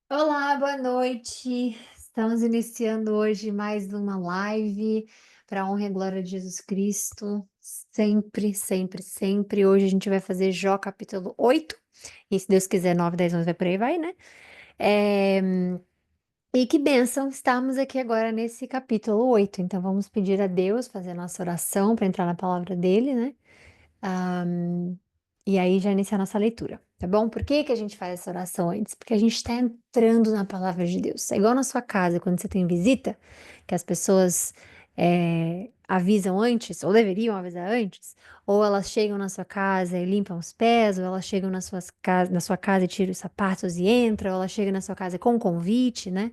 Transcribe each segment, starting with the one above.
Olá, boa noite. Estamos iniciando hoje mais uma live para a honra e a glória de Jesus Cristo. Sempre, sempre, sempre. Hoje a gente vai fazer Jó capítulo 8. E se Deus quiser, 9, 10, 11, vai por aí, vai, né? É, E que bênção estarmos aqui agora nesse capítulo 8. Então vamos pedir a Deus, fazer a nossa oração para entrar na palavra dele, né? Ahm, e aí já iniciar a nossa leitura, tá bom? Por que que a gente faz essa oração antes? Porque a gente está entrando na palavra de Deus. É igual na sua casa, quando você tem visita, que as pessoas avisam antes, ou deveriam avisar antes, ou elas chegam na sua casa e limpam os pés, ou elas chegam na sua casa e tiram os sapatos e entram, ou elas chegam na sua casa com um convite, né?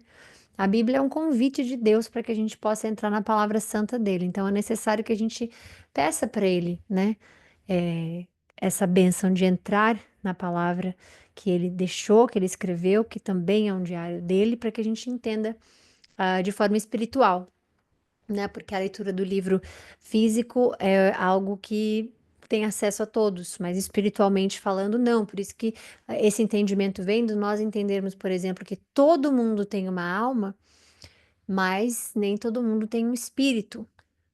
A Bíblia é um convite de Deus para que a gente possa entrar na palavra santa dele. Então é necessário que a gente peça para ele, né? eh, Essa bênção de entrar na palavra que ele deixou, que ele escreveu, que também é um diário dele, para que a gente entenda de forma espiritual, né? Porque a leitura do livro físico é algo que tem acesso a todos, mas espiritualmente falando, não. Por isso que esse entendimento vem de nós entendermos, por exemplo, que todo mundo tem uma alma, mas nem todo mundo tem um espírito,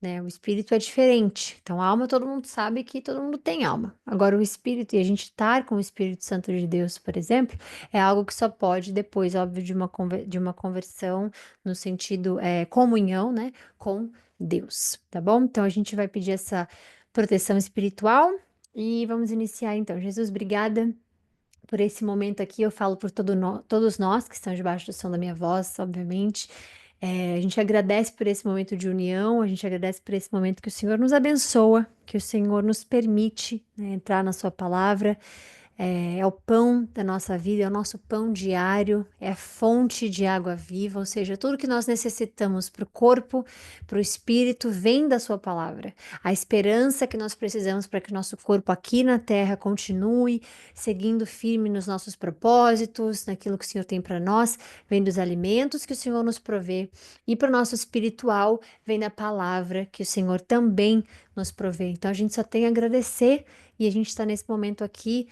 né? O espírito é diferente. Então, a alma, todo mundo sabe que todo mundo tem alma. Agora, o espírito, e a gente estar com o Espírito Santo de Deus, por exemplo, é algo que só pode depois, óbvio, de uma conversão, no sentido, comunhão, né? Com Deus, tá bom? Então, a gente vai pedir essa proteção espiritual e vamos iniciar então. Jesus, obrigada por esse momento aqui. Eu falo por todos nós que estão debaixo do som da minha voz, obviamente. A gente agradece por esse momento de união, a gente agradece por esse momento que o Senhor nos abençoa, que o Senhor nos permite, né, entrar na Sua palavra. É o pão da nossa vida, é o nosso pão diário, é a fonte de água viva, ou seja, tudo que nós necessitamos para o corpo, para o espírito, vem da Sua palavra. A esperança que nós precisamos para que o nosso corpo aqui na terra continue seguindo firme nos nossos propósitos, naquilo que o Senhor tem para nós, vem dos alimentos que o Senhor nos provê, e para o nosso espiritual, vem da palavra que o Senhor também nos provê. Então a gente só tem a agradecer e a gente está nesse momento aqui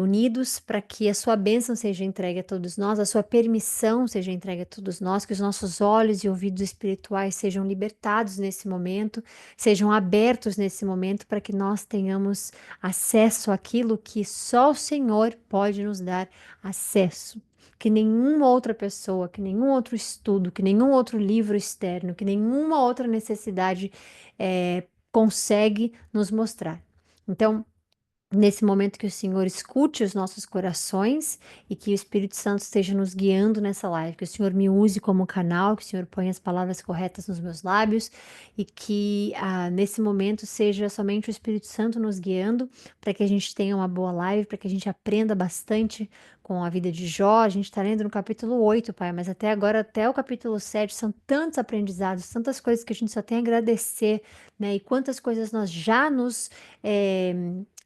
unidos para que a sua bênção seja entregue a todos nós, a sua permissão seja entregue a todos nós, que os nossos olhos e ouvidos espirituais sejam libertados nesse momento, sejam abertos nesse momento, para que nós tenhamos acesso àquilo que só o Senhor pode nos dar acesso. Que nenhuma outra pessoa, que nenhum outro estudo, que nenhum outro livro externo, que nenhuma outra necessidade consegue nos mostrar. Então, nesse momento que o Senhor escute os nossos corações e que o Espírito Santo esteja nos guiando nessa live, que o Senhor me use como canal, que o Senhor ponha as palavras corretas nos meus lábios e que nesse momento seja somente o Espírito Santo nos guiando para que a gente tenha uma boa live, para que a gente aprenda bastante com a vida de Jó. A gente está lendo no capítulo 8, Pai, mas até agora, até o capítulo 7, são tantos aprendizados, tantas coisas que a gente só tem a agradecer, né? E quantas coisas nós já nos eh,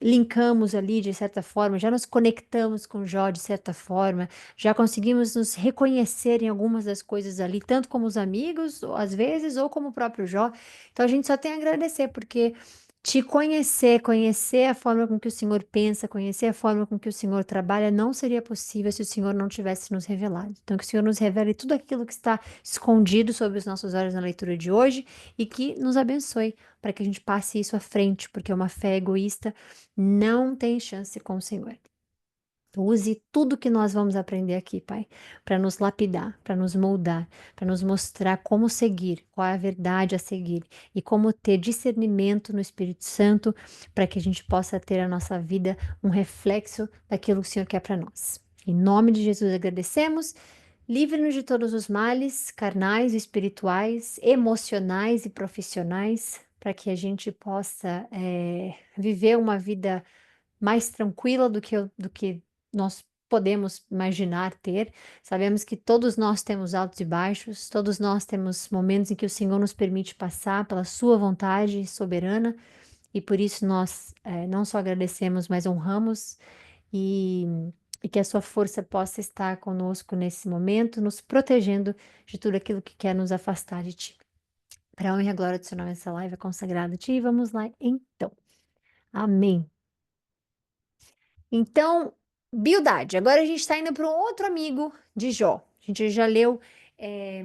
linkamos ali de certa forma, já nos conectamos com Jó de certa forma, já conseguimos nos reconhecer em algumas das coisas ali, tanto como os amigos, ou às vezes, ou como o próprio Jó. Então a gente só tem a agradecer, porque te conhecer, conhecer a forma com que o Senhor pensa, conhecer a forma com que o Senhor trabalha, não seria possível se o Senhor não tivesse nos revelado. Então, que o Senhor nos revele tudo aquilo que está escondido sob os nossos olhos na leitura de hoje e que nos abençoe para que a gente passe isso à frente, porque uma fé egoísta não tem chance com o Senhor. Use tudo que nós vamos aprender aqui, Pai, para nos lapidar, para nos moldar, para nos mostrar como seguir, qual é a verdade a seguir e como ter discernimento no Espírito Santo para que a gente possa ter a nossa vida um reflexo daquilo que o Senhor quer para nós. Em nome de Jesus agradecemos. Livre-nos de todos os males, carnais, espirituais, emocionais e profissionais, para que a gente possa viver uma vida mais tranquila do que nós podemos imaginar ter. Sabemos que todos nós temos altos e baixos, todos nós temos momentos em que o Senhor nos permite passar pela Sua vontade soberana, e por isso nós não só agradecemos, mas honramos e, e que a Sua força possa estar conosco nesse momento, nos protegendo de tudo aquilo que quer nos afastar de Ti. Para a honra e a glória do Seu nome, essa live é consagrada a Ti. E vamos lá então. Amém. Então, Bildade. Agora a gente está indo para um outro amigo de Jó. A gente já leu é,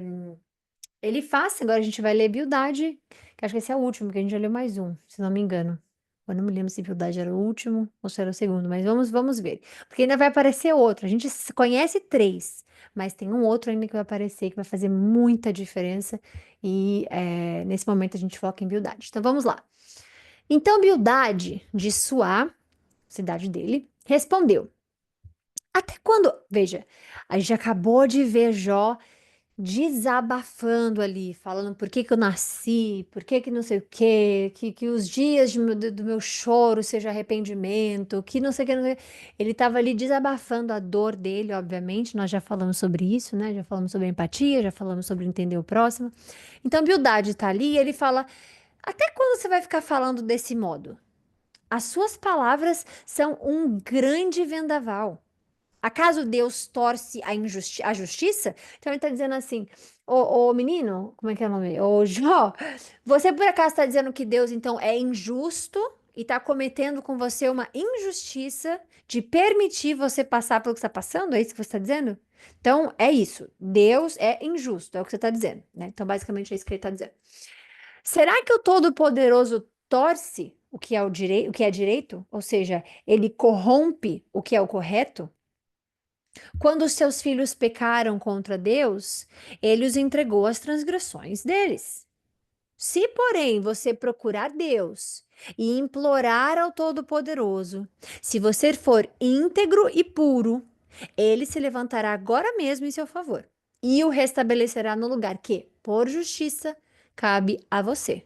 Elifaz, agora a gente vai ler Bildade, que acho que esse é o último, que a gente já leu mais um, se não me engano. Eu não me lembro se Bildade era o último ou se era o segundo, mas vamos ver. Porque ainda vai aparecer outro. A gente conhece três, mas tem um outro ainda que vai aparecer, que vai fazer muita diferença. E nesse momento a gente foca em Bildade. Então vamos lá. Então Bildade, de Suá, cidade dele, respondeu. Até quando? Veja, a gente acabou de ver Jó desabafando ali, falando por que que eu nasci, por que que não sei o quê, que os dias do meu choro seja arrependimento, que não sei o que, não sei o quê. Ele estava ali desabafando a dor dele, obviamente, nós já falamos sobre isso, né? Já falamos sobre empatia, já falamos sobre entender o próximo. Então, Bildade está ali e ele fala, até quando você vai ficar falando desse modo? As suas palavras são um grande vendaval. Acaso Deus torce a justiça? Então ele está dizendo assim: ô menino, como é que é o nome? Ô Jó, você por acaso está dizendo que Deus então é injusto e está cometendo com você uma injustiça de permitir você passar pelo que está passando? É isso que você está dizendo? Então é isso. Deus é injusto, é o que você está dizendo, né? Então basicamente é isso que ele está dizendo. Será que o Todo-Poderoso torce o que é direito? Ou seja, ele corrompe o que é o correto? Quando os seus filhos pecaram contra Deus, ele os entregou às transgressões deles. Se, porém, você procurar Deus e implorar ao Todo-Poderoso, se você for íntegro e puro, ele se levantará agora mesmo em seu favor e o restabelecerá no lugar que, por justiça, cabe a você.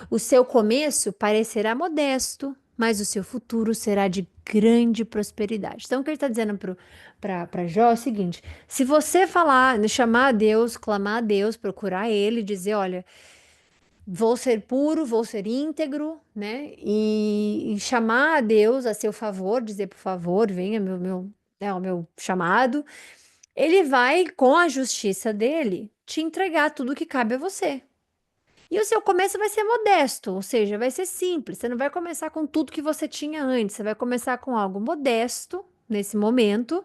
O seu começo parecerá modesto, mas o seu futuro será de grande prosperidade. Então, o que ele está dizendo para Jó é o seguinte: se você falar, chamar a Deus, clamar a Deus, procurar Ele, dizer, olha, vou ser puro, vou ser íntegro, né? E chamar a Deus a seu favor, dizer, por favor, venha o meu chamado, ele vai, com a justiça dele, te entregar tudo que cabe a você. E o seu começo vai ser modesto, ou seja, vai ser simples. Você não vai começar com tudo que você tinha antes, você vai começar com algo modesto nesse momento,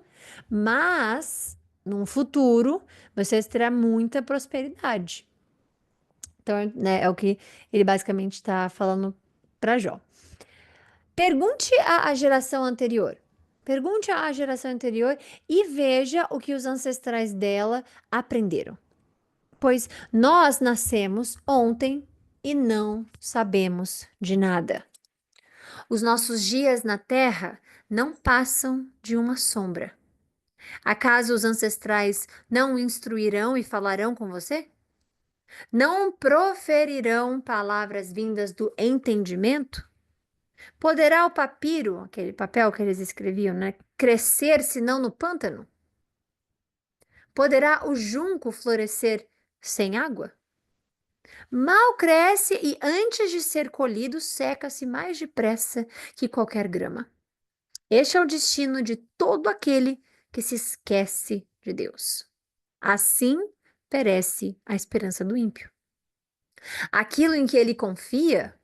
mas num futuro você terá muita prosperidade. Então, né, é o que ele basicamente está falando para Jó. Pergunte à geração anterior. Pergunte à geração anterior e veja o que os ancestrais dela aprenderam. Pois nós nascemos ontem e não sabemos de nada. Os nossos dias na terra não passam de uma sombra. Acaso os ancestrais não instruirão e falarão com você? Não proferirão palavras vindas do entendimento? Poderá o papiro, aquele papel que eles escreviam, né, crescer senão no pântano? Poderá o junco florescer sem água? Mal cresce e, antes de ser colhido, seca-se mais depressa que qualquer grama. Este é o destino de todo aquele que se esquece de Deus. Assim perece a esperança do ímpio. Aquilo em que ele confia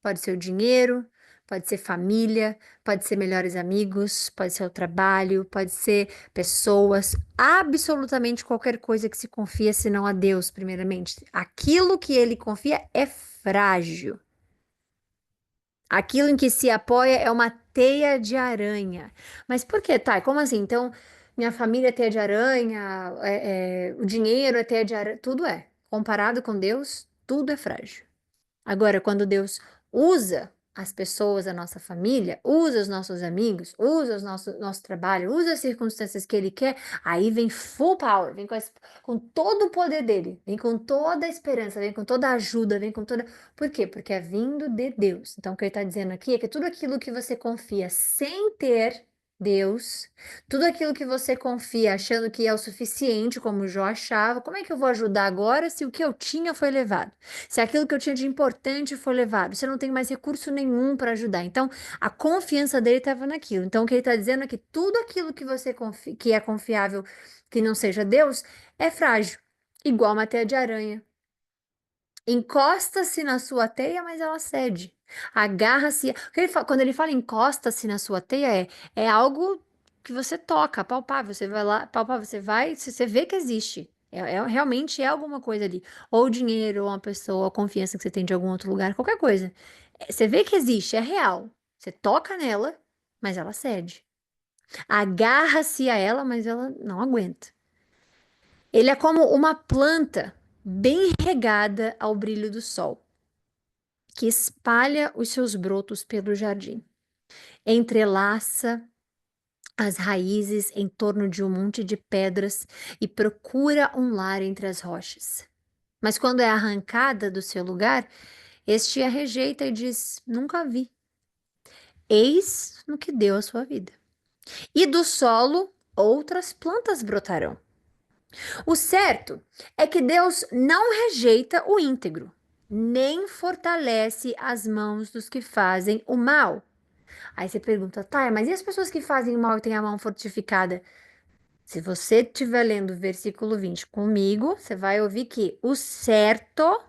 pode ser o dinheiro, pode ser família, pode ser melhores amigos, pode ser o trabalho, pode ser pessoas, absolutamente qualquer coisa que se confia senão a Deus, primeiramente. Aquilo que ele confia é frágil. Aquilo em que se apoia é uma teia de aranha. Mas por que, Thay? Como assim? Então, minha família é teia de aranha, o dinheiro é teia de aranha, tudo é. Comparado com Deus, tudo é frágil. Agora, quando Deus usa as pessoas da nossa família, usa os nossos amigos, usa nosso trabalho, usa as circunstâncias que Ele quer, aí vem full power, vem com todo o poder dele, vem com toda a esperança, vem com toda a ajuda, vem com toda. Por quê? Porque é vindo de Deus. Então, o que ele está dizendo aqui é que tudo aquilo que você confia sem ter Deus, tudo aquilo que você confia achando que é o suficiente, como Jó achava, como é que eu vou ajudar agora se o que eu tinha foi levado? Se aquilo que eu tinha de importante foi levado, você não tem mais recurso nenhum para ajudar. Então, a confiança dele estava naquilo. Então, o que ele está dizendo é que tudo aquilo que você confia, que é confiável, que não seja Deus, é frágil, igual uma teia de aranha. Encosta-se na sua teia, mas ela cede. Agarra-se. Quando ele fala encosta-se na sua teia, é algo que você toca, palpar, você vai lá, palpar, você vai, se você vê que existe. Realmente é alguma coisa ali. Ou dinheiro, ou uma pessoa, ou confiança que você tem de algum outro lugar, qualquer coisa. Você vê que existe, é real. Você toca nela, mas ela cede. Agarra-se a ela, mas ela não aguenta. Ele é como uma planta bem regada ao brilho do sol, que espalha os seus brotos pelo jardim. Entrelaça as raízes em torno de um monte de pedras e procura um lar entre as rochas. Mas quando é arrancada do seu lugar, este a rejeita e diz: Nunca vi. Eis no que deu a sua vida. E do solo outras plantas brotarão. O certo é que Deus não rejeita o íntegro, nem fortalece as mãos dos que fazem o mal. Aí você pergunta, tá, mas e as pessoas que fazem o mal e têm a mão fortificada? Se você estiver lendo o versículo 20 comigo, você vai ouvir que o certo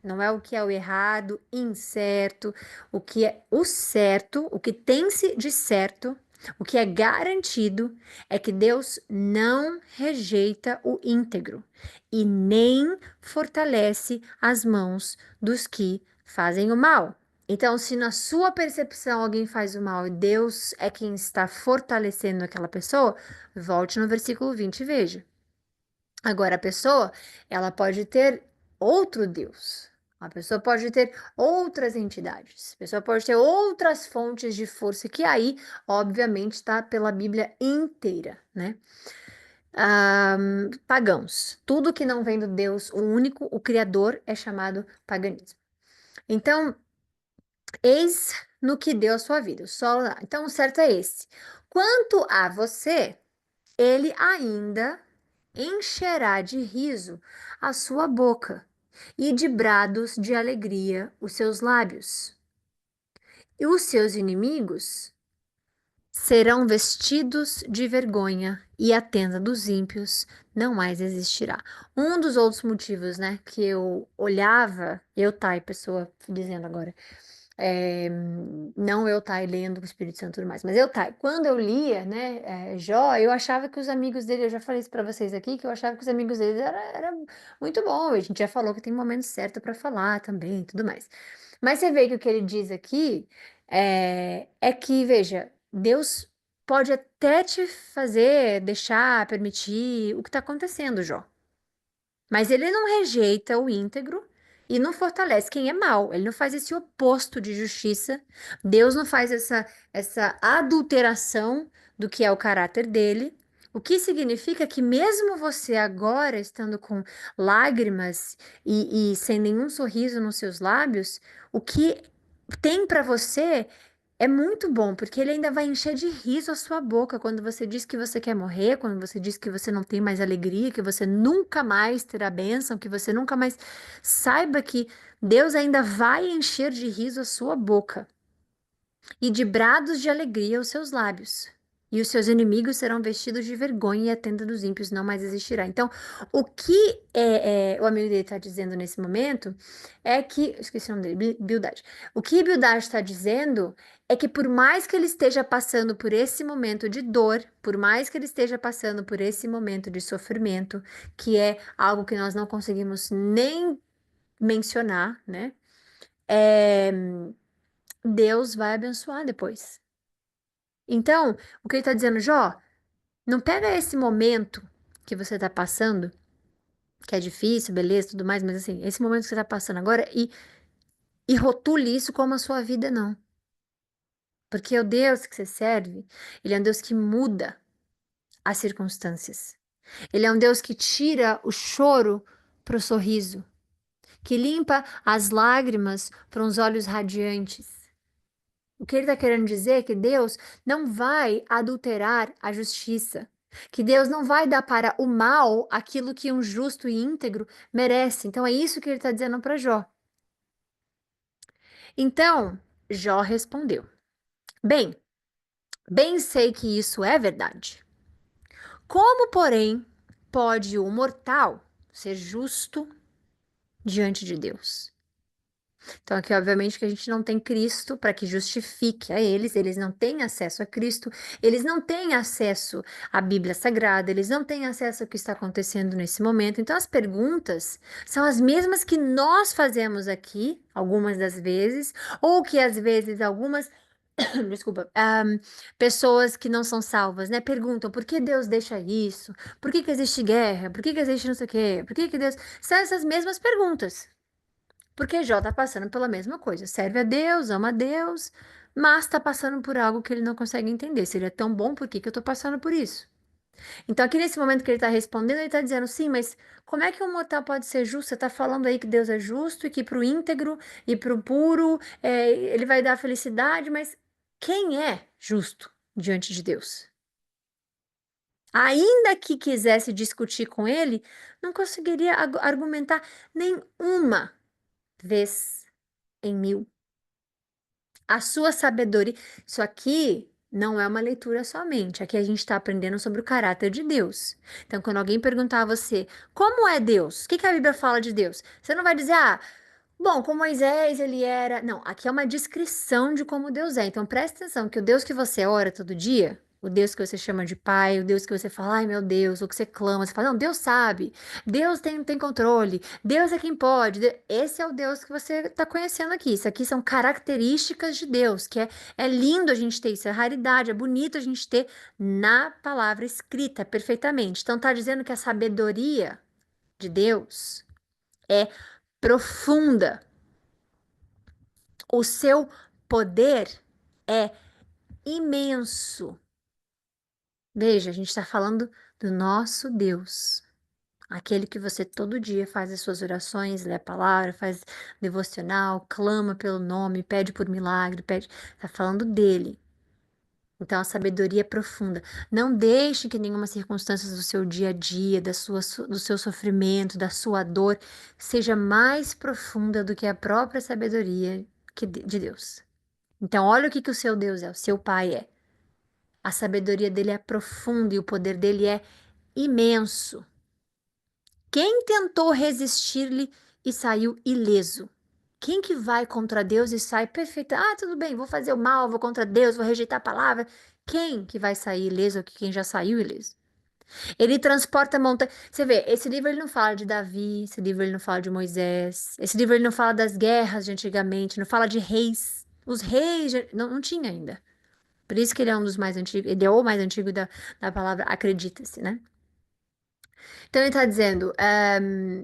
não é o que é o errado, incerto, o que é o certo, o que tem-se de certo, o que é garantido é que Deus não rejeita o íntegro e nem fortalece as mãos dos que fazem o mal. Então, se na sua percepção alguém faz o mal e Deus é quem está fortalecendo aquela pessoa, volte no versículo 20 e veja. Agora, a pessoa, ela pode ter outro Deus. A pessoa pode ter outras entidades. A pessoa pode ter outras fontes de força, que aí, obviamente, está pela Bíblia inteira, né? Pagãos. Tudo que não vem do Deus, o único, o Criador, é chamado paganismo. Então, eis no que deu a sua vida. O solo. Então, o certo é esse. Quanto a você, ele ainda encherá de riso a sua boca e de brados de alegria os seus lábios. E os seus inimigos serão vestidos de vergonha e a tenda dos ímpios não mais existirá. Um dos outros motivos, né, que eu olhava, eu, tá, e pessoa dizendo agora, não eu, tá, lendo o Espírito Santo e tudo mais, mas eu, tá, quando eu lia, né, Jó, eu achava que os amigos dele, eu já falei isso pra vocês aqui, que eu achava que os amigos dele era muito bom, a gente já falou que tem momento certo pra falar também e tudo mais. Mas você vê que o que ele diz aqui é que, veja, Deus pode até te fazer, deixar, permitir o que tá acontecendo, Jó. Mas ele não rejeita o íntegro e não fortalece quem é mau. Ele não faz esse oposto de justiça. Deus não faz essa adulteração do que é o caráter dele. O que significa que, mesmo você agora estando com lágrimas e sem nenhum sorriso nos seus lábios, o que tem para você é muito bom, porque ele ainda vai encher de riso a sua boca quando você diz que você quer morrer, quando você diz que você não tem mais alegria, que você nunca mais terá bênção, que você nunca mais. Saiba que Deus ainda vai encher de riso a sua boca e de brados de alegria os seus lábios. E os seus inimigos serão vestidos de vergonha e a tenda dos ímpios não mais existirá. Então, o que o amigo dele está dizendo nesse momento é que. Esqueci o nome dele, Bildad. O que Bildad está dizendo é que, por mais que ele esteja passando por esse momento de dor, por mais que ele esteja passando por esse momento de sofrimento, que é algo que nós não conseguimos nem mencionar, né? É, Deus vai abençoar depois. Então, o que ele está dizendo, Jó, não pega esse momento que você está passando, que é difícil, beleza, tudo mais, mas assim, esse momento que você está passando agora e rotule isso como a sua vida, não. Porque o Deus que você serve, ele é um Deus que muda as circunstâncias. Ele é um Deus que tira o choro para o sorriso, que limpa as lágrimas para uns olhos radiantes. O que ele está querendo dizer é que Deus não vai adulterar a justiça, que Deus não vai dar para o mal aquilo que um justo e íntegro merece. Então é isso que ele está dizendo para Jó. Então, Jó respondeu: Bem, bem sei que isso é verdade. Como, porém, pode o mortal ser justo diante de Deus? Então, aqui, obviamente, que a gente não tem Cristo para que justifique a eles não têm acesso a Cristo, eles não têm acesso à Bíblia Sagrada, eles não têm acesso ao que está acontecendo nesse momento. Então, as perguntas são as mesmas que nós fazemos aqui, algumas das vezes, ou que às vezes algumas. Desculpa, pessoas que não são salvas, né? Perguntam por que Deus deixa isso? Por que que existe guerra? Por que que existe não sei o quê? Por que que Deus. São essas mesmas perguntas. Porque Jó tá passando pela mesma coisa. Serve a Deus, ama a Deus, mas tá passando por algo que ele não consegue entender. Se ele é tão bom, por que que eu tô passando por isso? Então, aqui nesse momento que ele tá respondendo, ele tá dizendo, sim, mas como é que um mortal pode ser justo? Você tá falando aí que Deus é justo e que pro íntegro e pro puro ele vai dar felicidade, mas quem é justo diante de Deus? Ainda que quisesse discutir com ele, não conseguiria argumentar nem uma vez em mil. A sua sabedoria. Isso aqui não é uma leitura somente. Aqui a gente está aprendendo sobre o caráter de Deus. Então, quando alguém perguntar a você, como é Deus? O que que a Bíblia fala de Deus? Você não vai dizer, bom, com Moisés ele era. Não, aqui é uma descrição de como Deus é. Então presta atenção que o Deus que você ora todo dia, o Deus que você chama de Pai, o Deus que você fala, ai meu Deus, ou que você clama, você fala, não, Deus sabe, Deus tem controle, Deus é quem pode. Esse é o Deus que você está conhecendo aqui. Isso aqui são características de Deus, que é lindo a gente ter isso, é raridade, é bonito a gente ter na palavra escrita perfeitamente. Então tá dizendo que a sabedoria de Deus é profunda. O seu poder é imenso. Veja, a gente está falando do nosso Deus, aquele que você todo dia faz as suas orações, lê a palavra, faz devocional, clama pelo nome, pede por milagre, pede. Está falando dele. Então, a sabedoria é profunda. Não deixe que nenhuma circunstância do seu dia a dia, do seu sofrimento, da sua dor, seja mais profunda do que a própria sabedoria de Deus. Então, olha o que que o seu Deus é, o seu Pai é. A sabedoria dele é profunda e o poder dele é imenso. Quem tentou resistir-lhe e saiu ileso? Quem que vai contra Deus e sai perfeito? Ah, tudo bem, vou fazer o mal, vou contra Deus, vou rejeitar a palavra. Quem que vai sair ileso ou quem já saiu ileso? Ele transporta montanha. Você vê, esse livro ele não fala de Davi, esse livro ele não fala de Moisés, esse livro ele não fala das guerras de antigamente, não fala de reis. Os reis não tinha ainda. Por isso que ele é um dos mais antigos, ele é o mais antigo da palavra acredita-se, né? Então ele está dizendo,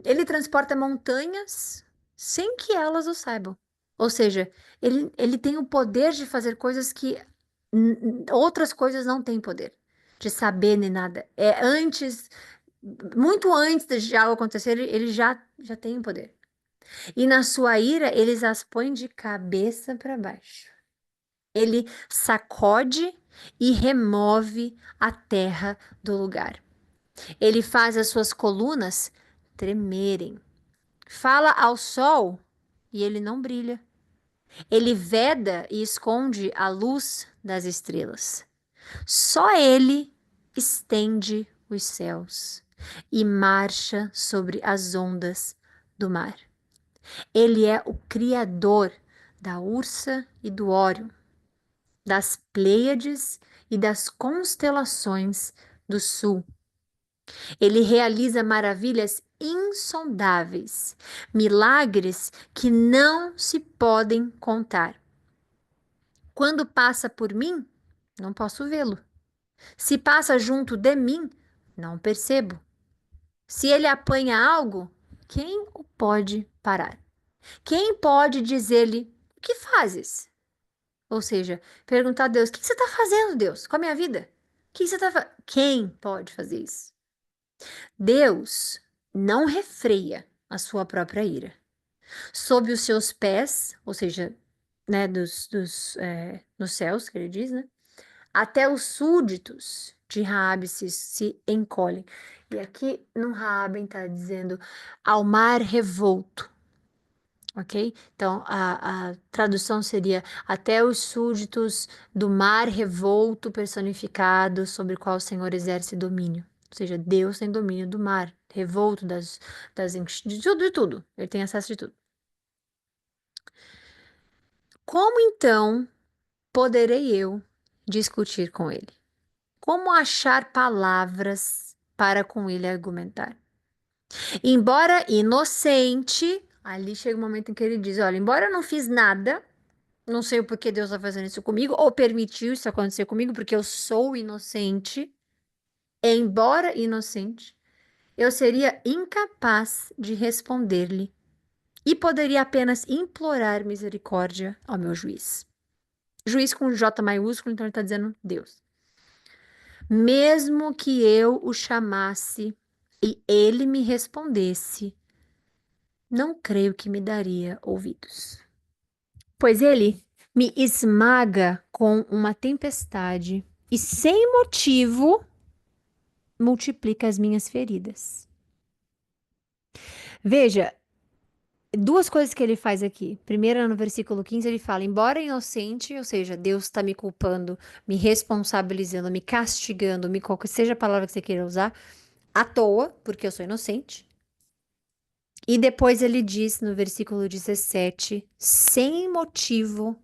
ele transporta montanhas sem que elas o saibam. Ou seja, ele tem o poder de fazer coisas que outras coisas não têm poder, de saber nem nada. É antes, muito antes de algo acontecer, ele já tem o poder. E na sua ira, eles as põem de cabeça para baixo. Ele sacode e remove a terra do lugar. Ele faz as suas colunas tremerem. Fala ao sol e ele não brilha. Ele veda e esconde a luz das estrelas. Só ele estende os céus e marcha sobre as ondas do mar. Ele é o criador da Ursa e do Órion, das Pleiades e das constelações do sul. Ele realiza maravilhas insondáveis, milagres que não se podem contar. Quando passa por mim, não posso vê-lo. Se passa junto de mim, não percebo. Se ele apanha algo, quem o pode parar? Quem pode dizer-lhe: o que fazes? Ou seja, perguntar a Deus: o que você está fazendo, Deus, com a minha vida? O que você está fazendo? Quem pode fazer isso? Deus não refreia a sua própria ira. Sob os seus pés, ou seja, né, nos céus, que ele diz, né? Até os súditos de Raabe se encolhem. E aqui no Raabe está dizendo ao mar revolto. Ok? Então, a tradução seria até os súditos do mar revolto personificado sobre o qual o Senhor exerce domínio. Ou seja, Deus tem domínio do mar revolto, de tudo, de tudo. Ele tem acesso de tudo. Como então poderei eu discutir com ele? Como achar palavras para com ele argumentar? Embora inocente, ali chega um momento em que ele diz: olha, embora eu não fiz nada, não sei o porquê Deus está fazendo isso comigo, ou permitiu isso acontecer comigo, porque eu sou inocente, embora inocente, eu seria incapaz de responder-lhe e poderia apenas implorar misericórdia ao meu juiz. Juiz com J maiúsculo, então ele está dizendo Deus. Mesmo que eu o chamasse e ele me respondesse, não creio que me daria ouvidos. Pois ele me esmaga com uma tempestade e, sem motivo, multiplica as minhas feridas. Veja, duas coisas que ele faz aqui. Primeiro, no versículo 15, ele fala: embora inocente, ou seja, Deus está me culpando, me responsabilizando, me castigando, qual que seja a palavra que você queira usar, à toa, porque eu sou inocente. E depois ele diz no versículo 17: sem motivo,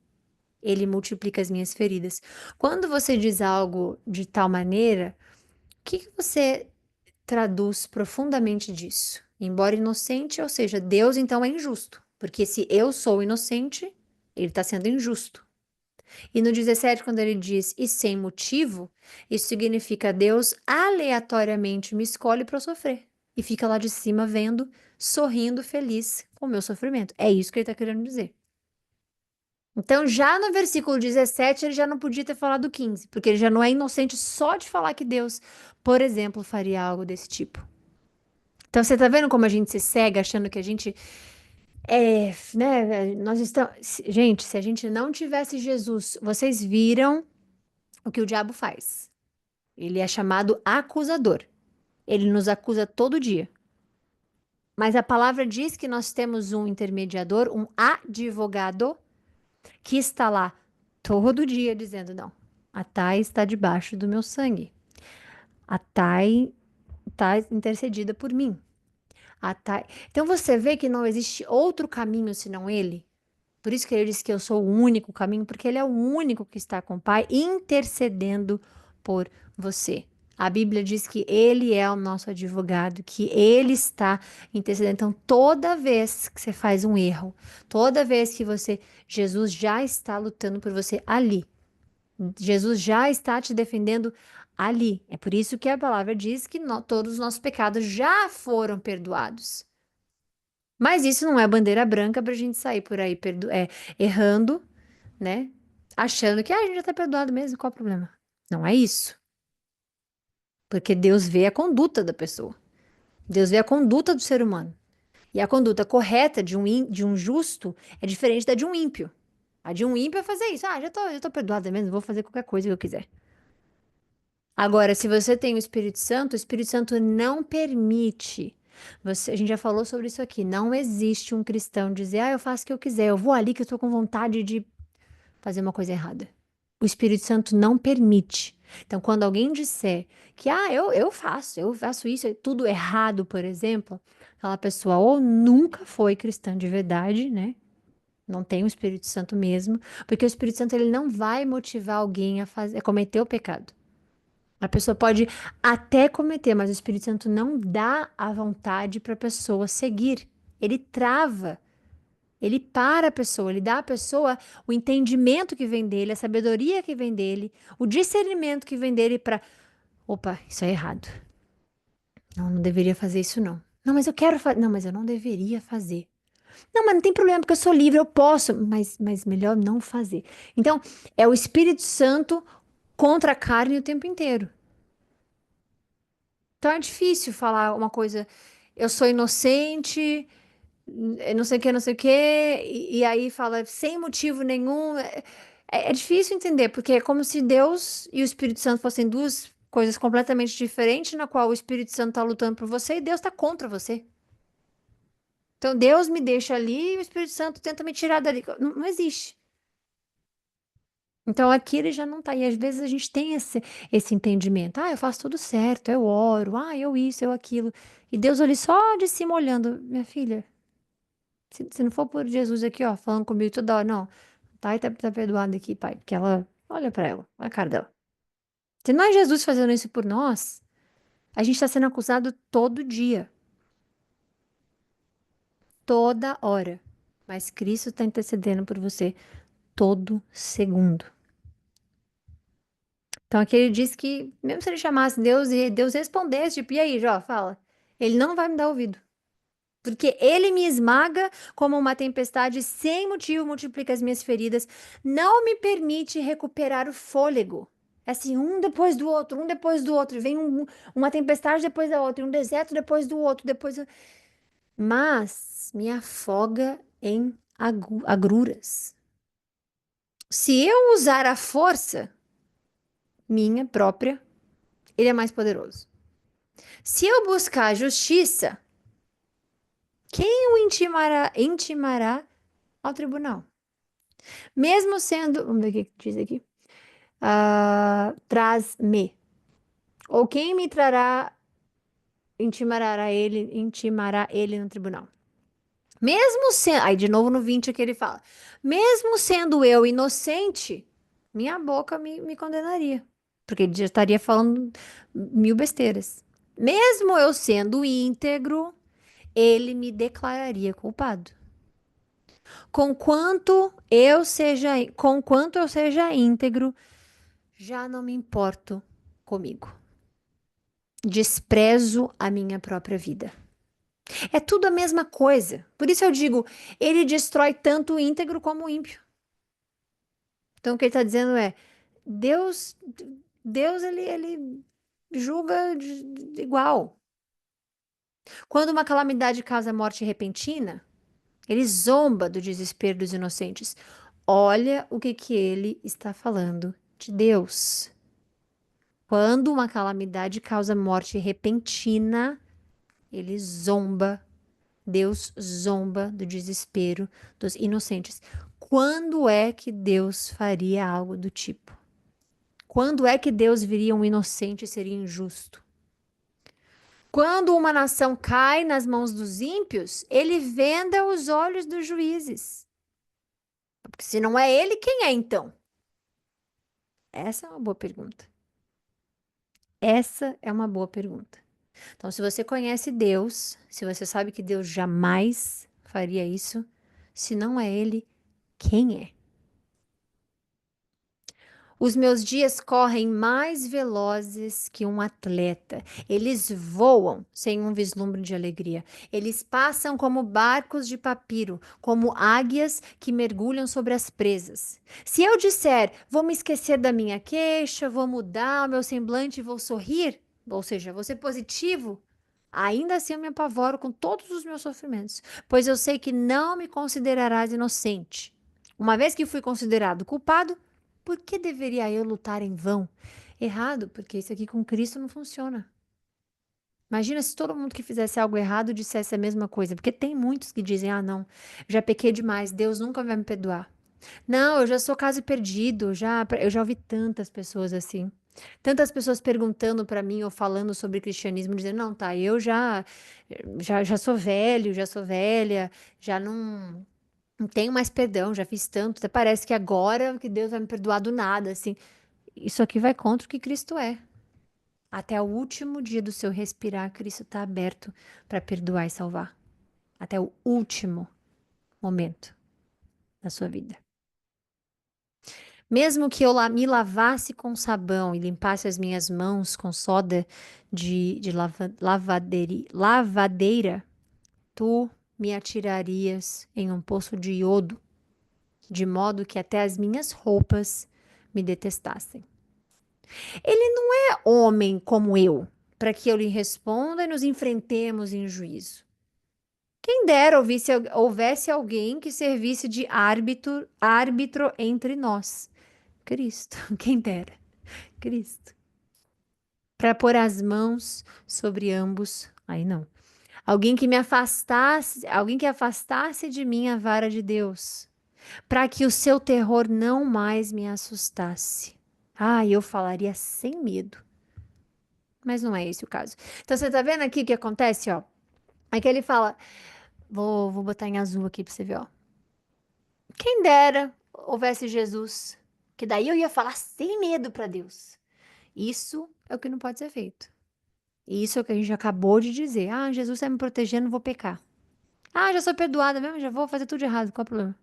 ele multiplica as minhas feridas. Quando você diz algo de tal maneira, o que você traduz profundamente disso? Embora inocente, ou seja, Deus então é injusto. Porque se eu sou inocente, ele está sendo injusto. E no 17, quando ele diz e sem motivo, isso significa Deus aleatoriamente me escolhe para eu sofrer. E fica lá de cima vendo, sorrindo, feliz com o meu sofrimento. É isso que ele está querendo dizer. Então, já no versículo 17, ele já não podia ter falado 15, porque ele já não é inocente só de falar que Deus, por exemplo, faria algo desse tipo. Então, você tá vendo como a gente se cega achando que a gente né, nós estamos, gente, se a gente não tivesse Jesus, vocês viram o que o diabo faz. Ele é chamado acusador. Ele nos acusa todo dia. Mas a palavra diz que nós temos um intermediador, um advogado, que está lá todo dia dizendo: não, a Thay está debaixo do meu sangue. A Thay está intercedida por mim. A Thay... Então você vê que não existe outro caminho senão ele. Por isso que ele diz que eu sou o único caminho, porque ele é o único que está com o Pai intercedendo por você. A Bíblia diz que ele é o nosso advogado, que ele está intercedendo. Então, toda vez que você faz um erro, toda vez que você, Jesus já está lutando por você ali. Jesus já está te defendendo ali. É por isso que a palavra diz que todos os nossos pecados já foram perdoados. Mas isso não é bandeira branca para a gente sair por aí errando, né? Achando que a gente já está perdoado mesmo, qual o problema? Não é isso. Porque Deus vê a conduta da pessoa. Deus vê a conduta do ser humano. E a conduta correta de um justo é diferente da de um ímpio. A de um ímpio é fazer isso. Ah, já tô perdoada mesmo, vou fazer qualquer coisa que eu quiser. Agora, se você tem o Espírito Santo não permite. A gente já falou sobre isso aqui. Não existe um cristão dizer, eu faço o que eu quiser, eu vou ali que eu estou com vontade de fazer uma coisa errada. O Espírito Santo não permite. Então, quando alguém disser que, eu faço isso, é tudo errado, por exemplo, aquela pessoa ou nunca foi cristã de verdade, né? Não tem o Espírito Santo mesmo, porque o Espírito Santo ele não vai motivar alguém a cometer o pecado. A pessoa pode até cometer, mas o Espírito Santo não dá a vontade para a pessoa seguir. Ele trava, ele para a pessoa, ele dá à pessoa o entendimento que vem dele, a sabedoria que vem dele, o discernimento que vem dele para, opa, isso é errado. Não, não deveria fazer isso não. Não, mas eu quero fazer. Não, mas eu não deveria fazer. Não, mas não tem problema, porque eu sou livre, eu posso, mas melhor não fazer. Então, é o Espírito Santo contra a carne o tempo inteiro. Então é difícil falar uma coisa, eu sou inocente, não sei o que, não sei o que, e aí fala sem motivo nenhum. É difícil entender, porque é como se Deus e o Espírito Santo fossem duas coisas completamente diferentes, na qual o Espírito Santo está lutando por você e Deus está contra você. Então Deus me deixa ali e o Espírito Santo tenta me tirar dali. Não, não existe. Então aqui ele já não tá. E às vezes a gente tem esse entendimento. Ah, eu faço tudo certo, eu oro, eu isso, eu aquilo. E Deus ali só de cima olhando, minha filha, Se não for por Jesus aqui, ó, falando comigo toda hora, não, Thay tá perdoada aqui, pai, porque ela, olha pra ela, olha a cara dela. Se não é Jesus fazendo isso por nós, a gente tá sendo acusado todo dia, toda hora. Mas Cristo tá intercedendo por você todo segundo. Então aqui ele diz que, mesmo se ele chamasse Deus e Deus respondesse, tipo, e aí, Jó, fala, ele não vai me dar ouvido. Porque ele me esmaga como uma tempestade sem motivo, multiplica as minhas feridas, não me permite recuperar o fôlego. É assim, um depois do outro, e vem uma tempestade depois da outra, e um deserto depois do outro, mas me afoga em agruras. Se eu usar a força minha própria, ele é mais poderoso. Se eu buscar a justiça, quem o intimará ao tribunal? Mesmo sendo, vamos ver o que diz aqui. Traz-me. Ou quem me trará, intimará ele no tribunal. Mesmo sendo, aí de novo no 20 que ele fala, mesmo sendo eu inocente, minha boca me condenaria. Porque ele já estaria falando mil besteiras. Mesmo eu sendo íntegro, ele me declararia culpado. Conquanto eu seja íntegro, já não me importo comigo. Desprezo a minha própria vida. É tudo a mesma coisa. Por isso eu digo, ele destrói tanto o íntegro como o ímpio. Então o que ele está dizendo é, Deus, Deus ele julga igual. Quando uma calamidade causa morte repentina, ele zomba do desespero dos inocentes. Olha o que ele está falando de Deus. Quando uma calamidade causa morte repentina, ele zomba, Deus zomba do desespero dos inocentes. Quando é que Deus faria algo do tipo? Quando é que Deus viria um inocente e seria injusto? Quando uma nação cai nas mãos dos ímpios, ele venda os olhos dos juízes. Porque se não é ele, quem é então? Essa é uma boa pergunta. Essa é uma boa pergunta. Então, se você conhece Deus, se você sabe que Deus jamais faria isso, se não é Ele, quem é? Os meus dias correm mais velozes que um atleta. Eles voam sem um vislumbre de alegria. Eles passam como barcos de papiro, como águias que mergulham sobre as presas. Se eu disser, vou me esquecer da minha queixa, vou mudar o meu semblante e vou sorrir, ou seja, vou ser positivo, ainda assim eu me apavoro com todos os meus sofrimentos, pois eu sei que não me considerarás inocente. Uma vez que fui considerado culpado, por que deveria eu lutar em vão? Errado, porque isso aqui com Cristo não funciona. Imagina se todo mundo que fizesse algo errado dissesse a mesma coisa, porque tem muitos que dizem: ah, não, já pequei demais, Deus nunca vai me perdoar. Não, eu já sou caso perdido, eu já ouvi tantas pessoas assim. Tantas pessoas perguntando para mim ou falando sobre cristianismo, dizendo: não, tá, eu já sou velho, já sou velha, já não tenho mais perdão, já fiz tanto, até parece que agora que Deus vai me perdoar do nada, assim. Isso aqui vai contra o que Cristo é. Até o último dia do seu respirar, Cristo está aberto para perdoar e salvar. Até o último momento da sua vida. Mesmo que eu me lavasse com sabão e limpasse as minhas mãos com soda de lavadeira, tu me atirarias em um poço de iodo, de modo que até as minhas roupas me detestassem. Ele não é homem como eu, para que eu lhe responda e nos enfrentemos em juízo. Quem dera houvesse alguém que servisse de árbitro entre nós. Cristo, quem dera, Cristo. Para pôr as mãos sobre ambos, aí não. Alguém que afastasse de mim a vara de Deus, para que o seu terror não mais me assustasse. Ah, eu falaria sem medo. Mas não é esse o caso. Então você tá vendo aqui o que acontece, ó? É que ele fala: Vou botar em azul aqui pra você ver, ó. Quem dera houvesse Jesus, que daí eu ia falar sem medo pra Deus. Isso é o que não pode ser feito. Isso é o que a gente acabou de dizer. Ah, Jesus está me protegendo, não vou pecar. Ah, já sou perdoada mesmo, já vou fazer tudo de errado, qual é o problema?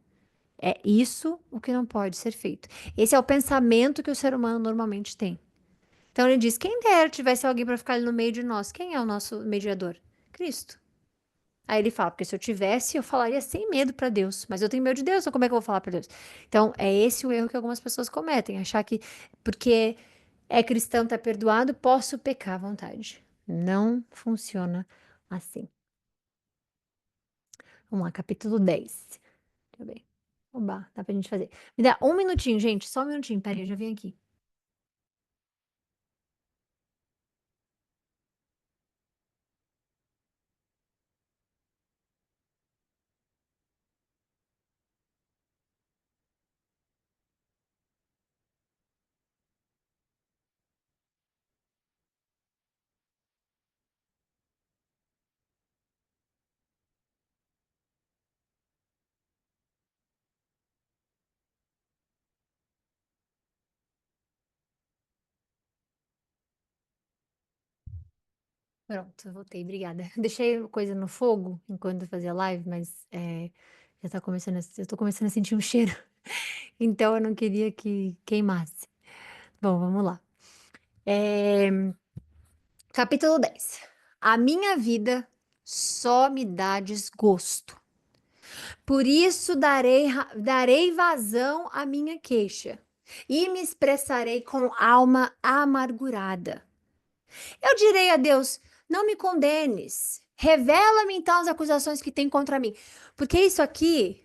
É isso o que não pode ser feito. Esse é o pensamento que o ser humano normalmente tem. Então ele diz: quem dera tivesse alguém para ficar ali no meio de nós. Quem é o nosso mediador? Cristo. Aí ele fala: porque se eu tivesse, eu falaria sem medo para Deus. Mas eu tenho medo de Deus, então como é que eu vou falar para Deus? Então é esse o erro que algumas pessoas cometem: achar que porque é cristão, tá perdoado, posso pecar à vontade. Não funciona assim. Vamos lá, capítulo 10. Deixa eu ver. Oba, dá pra gente fazer. Me dá um minutinho, gente. Só um minutinho. Peraí, eu já vim aqui. Pronto, eu voltei. Obrigada. Deixei coisa no fogo enquanto eu fazia live, mas já tá começando eu tô começando a sentir um cheiro. Então eu não queria que queimasse. Bom, vamos lá. É, capítulo 10. A minha vida só me dá desgosto. Por isso darei vazão à minha queixa e me expressarei com alma amargurada. Eu direi a Deus: não me condenes. Revela-me então as acusações que tem contra mim. Porque isso aqui,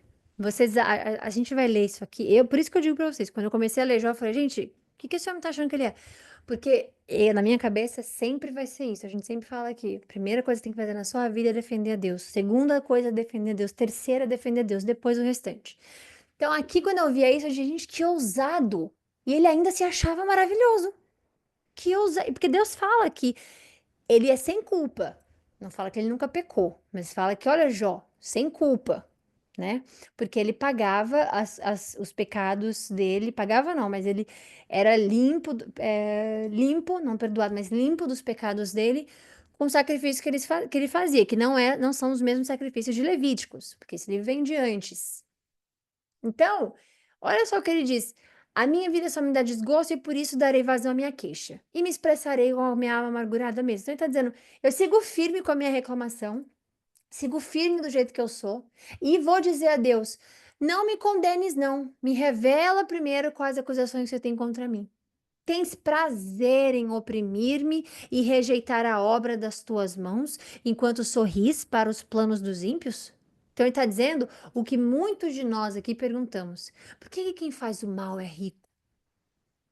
a gente vai ler isso aqui. Por isso que eu digo para vocês, quando eu comecei a ler Jó, eu falei: gente, o que esse homem tá achando que ele é? Porque na minha cabeça sempre vai ser isso. A gente sempre fala que a primeira coisa que tem que fazer na sua vida é defender a Deus. Segunda coisa é defender a Deus. Terceira é defender a Deus. Depois o restante. Então aqui, quando eu via isso, eu disse: gente, que ousado. E ele ainda se achava maravilhoso. Que ousado. Porque Deus fala que ele é sem culpa. Não fala que ele nunca pecou, mas fala que, olha, Jó, sem culpa, né? Porque ele pagava os pecados dele, pagava não, mas ele era limpo, limpo, não perdoado, mas limpo dos pecados dele com o sacrifício que ele fazia, que não são os mesmos sacrifícios de Levíticos, porque esse livro vem de antes. Então, olha só o que ele diz: a minha vida só me dá desgosto e por isso darei vazão à minha queixa. E me expressarei com a minha alma amargurada mesmo. Então, ele está dizendo: eu sigo firme com a minha reclamação, sigo firme do jeito que eu sou, e vou dizer a Deus: não me condenes, não. Me revela primeiro quais acusações que você tem contra mim. Tens prazer em oprimir-me e rejeitar a obra das tuas mãos, enquanto sorris para os planos dos ímpios? Então ele está dizendo o que muitos de nós aqui perguntamos: por que quem faz o mal é rico?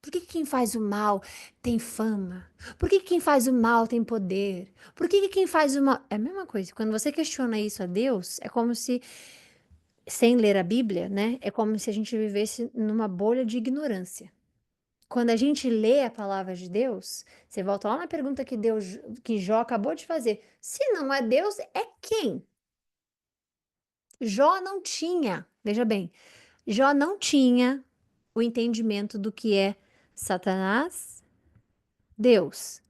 Por que quem faz o mal tem fama? Por que quem faz o mal tem poder? Por que quem faz o mal. É a mesma coisa. Quando você questiona isso a Deus, é como se, sem ler a Bíblia, né? É como se a gente vivesse numa bolha de ignorância. Quando a gente lê a palavra de Deus, você volta lá na pergunta que Jó acabou de fazer. Se não é Deus, é quem? Jó não tinha, veja bem, Jó não tinha o entendimento do que é Satanás, Deus.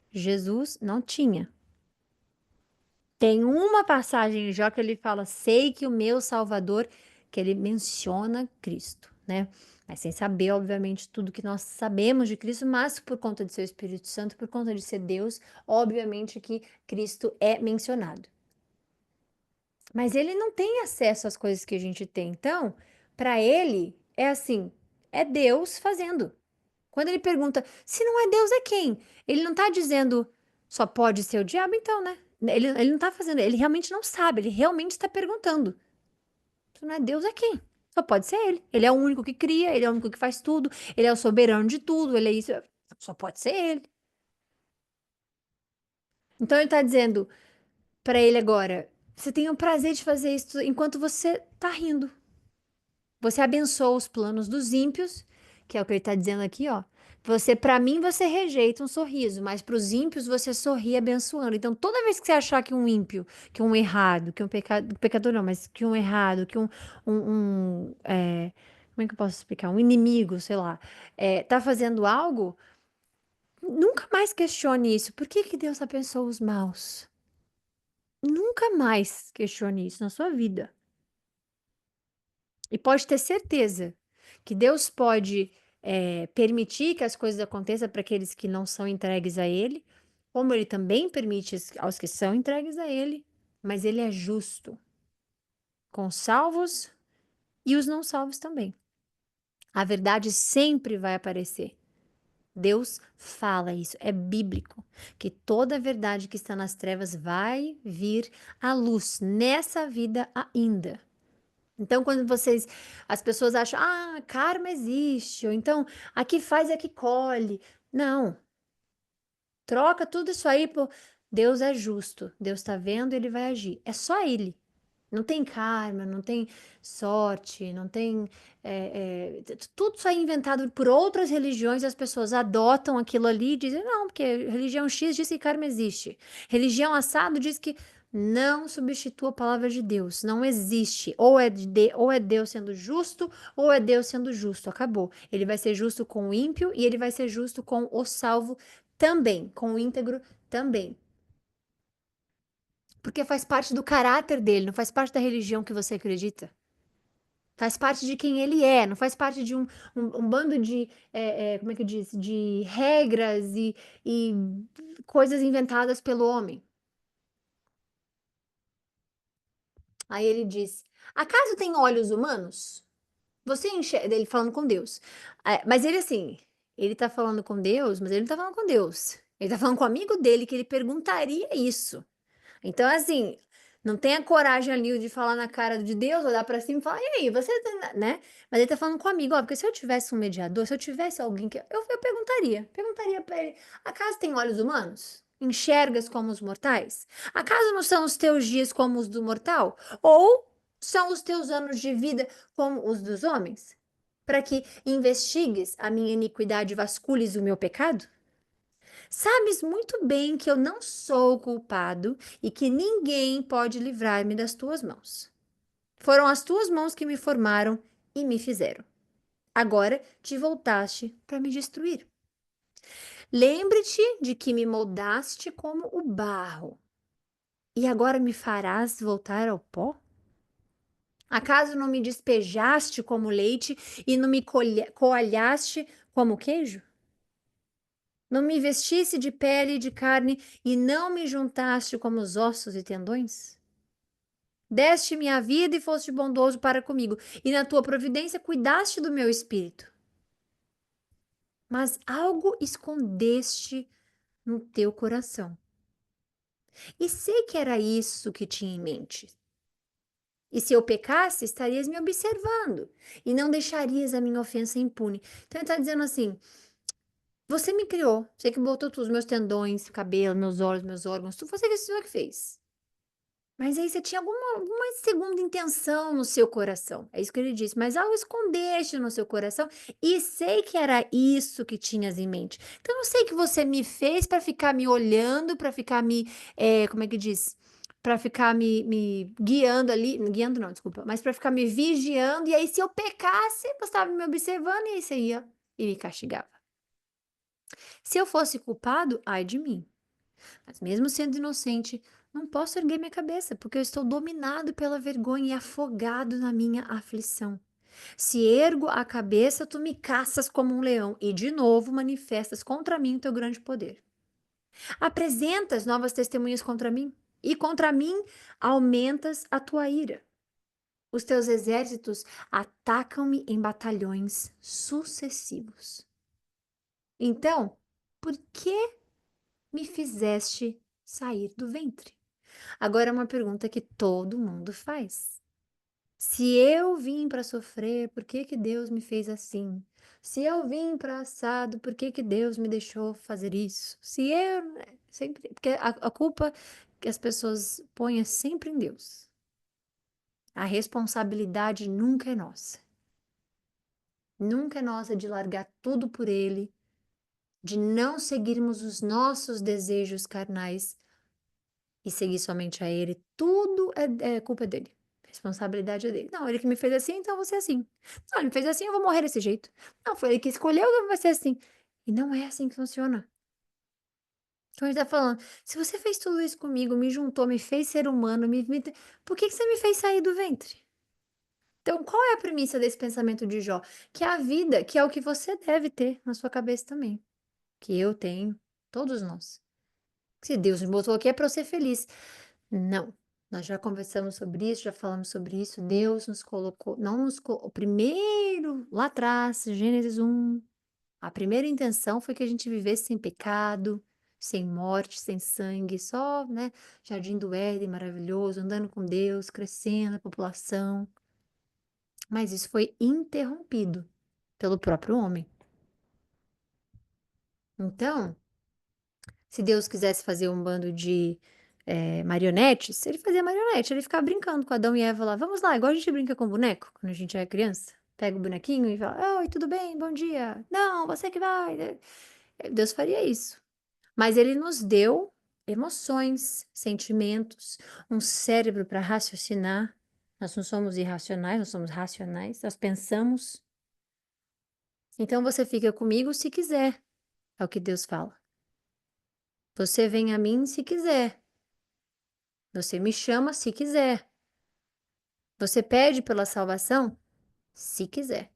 Jesus não tinha. Tem uma passagem em Jó que ele fala: sei que o meu Salvador, que ele menciona Cristo, né? Mas sem saber, obviamente, tudo que nós sabemos de Cristo, mas por conta de seu Espírito Santo, por conta de ser Deus, obviamente que Cristo é mencionado. Mas ele não tem acesso às coisas que a gente tem. Então, para ele, é assim: é Deus fazendo. Quando ele pergunta, se não é Deus, é quem? Ele não está dizendo só pode ser o diabo, então, né? Ele não está fazendo, ele realmente não sabe, ele realmente está perguntando. Se não é Deus, é quem? Só pode ser ele. Ele é o único que cria, ele é o único que faz tudo, ele é o soberano de tudo, ele é isso. Só pode ser ele. Então ele está dizendo para ele agora: você tem o prazer de fazer isso enquanto você está rindo. Você abençoa os planos dos ímpios, que é o que ele está dizendo aqui, ó. Você, para mim, você rejeita um sorriso, mas para os ímpios você sorri abençoando. Então, toda vez que você achar que um ímpio, que um errado, que um pecador não, mas que um errado, que como é que eu posso explicar? Um inimigo, sei lá, tá fazendo algo, nunca mais questione isso. Por que que Deus abençoa os maus? Nunca mais questione isso na sua vida. E pode ter certeza que Deus pode permitir que as coisas aconteçam para aqueles que não são entregues a Ele, como Ele também permite aos que são entregues a Ele, mas Ele é justo com os salvos e os não salvos também. A verdade sempre vai aparecer. Deus fala isso, é bíblico, que toda a verdade que está nas trevas vai vir à luz nessa vida ainda. Então, quando as pessoas acham, karma existe, ou então, aqui faz e aqui colhe. Não, troca tudo isso aí por Deus é justo, Deus está vendo, ele vai agir. É só ele. Não tem karma, não tem sorte, não tem. Tudo isso aí inventado por outras religiões, as pessoas adotam aquilo ali e dizem, não, porque religião X diz que karma existe. Religião assado diz que não substitua a palavra de Deus, não existe. Ou é Deus sendo justo, ou é Deus sendo justo. Acabou. Ele vai ser justo com o ímpio e ele vai ser justo com o salvo também, com o íntegro também. Porque faz parte do caráter dele, não faz parte da religião que você acredita. Faz parte de quem ele é, não faz parte de um bando de, como é que eu disse, de regras e coisas inventadas pelo homem. Aí ele diz: Acaso tem olhos humanos? Você enxerga, ele falando com Deus. Mas ele assim, ele tá falando com Deus, mas ele não tá falando com Deus. Ele tá falando com o amigo dele que ele perguntaria isso. Então, assim, não tenha coragem ali de falar na cara de Deus, olhar pra cima e falar, e aí, você, né? Mas ele tá falando com um amigo, ó, porque se eu tivesse um mediador, se eu tivesse alguém que. Eu perguntaria pra ele: acaso tem olhos humanos? Enxergas como os mortais? Acaso não são os teus dias como os do mortal? Ou são os teus anos de vida como os dos homens? Para que investigues a minha iniquidade e vasculhes o meu pecado? Sabes muito bem que eu não sou culpado e que ninguém pode livrar-me das tuas mãos. Foram as tuas mãos que me formaram e me fizeram. Agora te voltaste para me destruir. Lembre-te de que me moldaste como o barro e agora me farás voltar ao pó? Acaso não me despejaste como leite e não me coalhaste como queijo? Não me vestisse de pele e de carne e não me juntaste como os ossos e tendões? Deste-me a vida e foste bondoso para comigo, e na tua providência cuidaste do meu espírito. Mas algo escondeste no teu coração. E sei que era isso que tinha em mente. E se eu pecasse, estarias me observando, e não deixarias a minha ofensa impune. Então ele está dizendo assim: você me criou, você que botou todos os meus tendões, cabelo, meus olhos, meus órgãos, tudo você que fez. Mas aí você tinha alguma segunda intenção no seu coração. É isso que ele disse. Mas algo escondeste no seu coração e sei que era isso que tinhas em mente. Então eu sei que você me fez para ficar me olhando, para ficar como é que diz? Para ficar me guiando ali, guiando não, desculpa, mas para ficar me vigiando. E aí se eu pecasse, você estava me observando e aí você ia e me castigava. Se eu fosse culpado, ai de mim. Mas mesmo sendo inocente, não posso erguer minha cabeça, porque eu estou dominado pela vergonha e afogado na minha aflição. Se ergo a cabeça, tu me caças como um leão e de novo manifestas contra mim o teu grande poder. Apresentas novas testemunhas contra mim e contra mim aumentas a tua ira. Os teus exércitos atacam-me em batalhões sucessivos. Então, por que me fizeste sair do ventre? Agora é uma pergunta que todo mundo faz. Se eu vim para sofrer, por que que Deus me fez assim? Se eu vim para assado, por que que Deus me deixou fazer isso? Se eu sempre, porque a culpa que as pessoas põem é sempre em Deus. A responsabilidade nunca é nossa. Nunca é nossa de largar tudo por ele de não seguirmos os nossos desejos carnais e seguir somente a Ele, tudo é culpa dele. Responsabilidade é dele. Não, ele que me fez assim, então eu vou ser assim. Não, ele me fez assim, eu vou morrer desse jeito. Não, foi ele que escolheu, eu vou ser assim. E não é assim que funciona. Então ele tá falando, se você fez tudo isso comigo, me juntou, me fez ser humano, por que que você me fez sair do ventre? Então, qual é a premissa desse pensamento de Jó? Que é a vida, que é o que você deve ter na sua cabeça também. Que eu tenho, todos nós. Se Deus me botou aqui é para eu ser feliz. Não. Nós já conversamos sobre isso, já falamos sobre isso. Deus nos colocou, não nos co- o primeiro lá atrás, Gênesis 1, a primeira intenção foi que a gente vivesse sem pecado, sem morte, sem sangue, só, né, Jardim do Éden maravilhoso, andando com Deus, crescendo a população. Mas isso foi interrompido pelo próprio homem. Então, se Deus quisesse fazer um bando de marionetes, ele fazia marionete, ele ficava brincando com Adão e Eva lá. Vamos lá, igual a gente brinca com boneco, quando a gente é criança. Pega o bonequinho e fala: Oi, tudo bem? Bom dia. Não, você que vai. Deus faria isso. Mas ele nos deu emoções, sentimentos, um cérebro para raciocinar. Nós não somos irracionais, nós somos racionais, nós pensamos. Então você fica comigo se quiser, é o que Deus fala. Você vem a mim se quiser. Você me chama se quiser. Você pede pela salvação se quiser.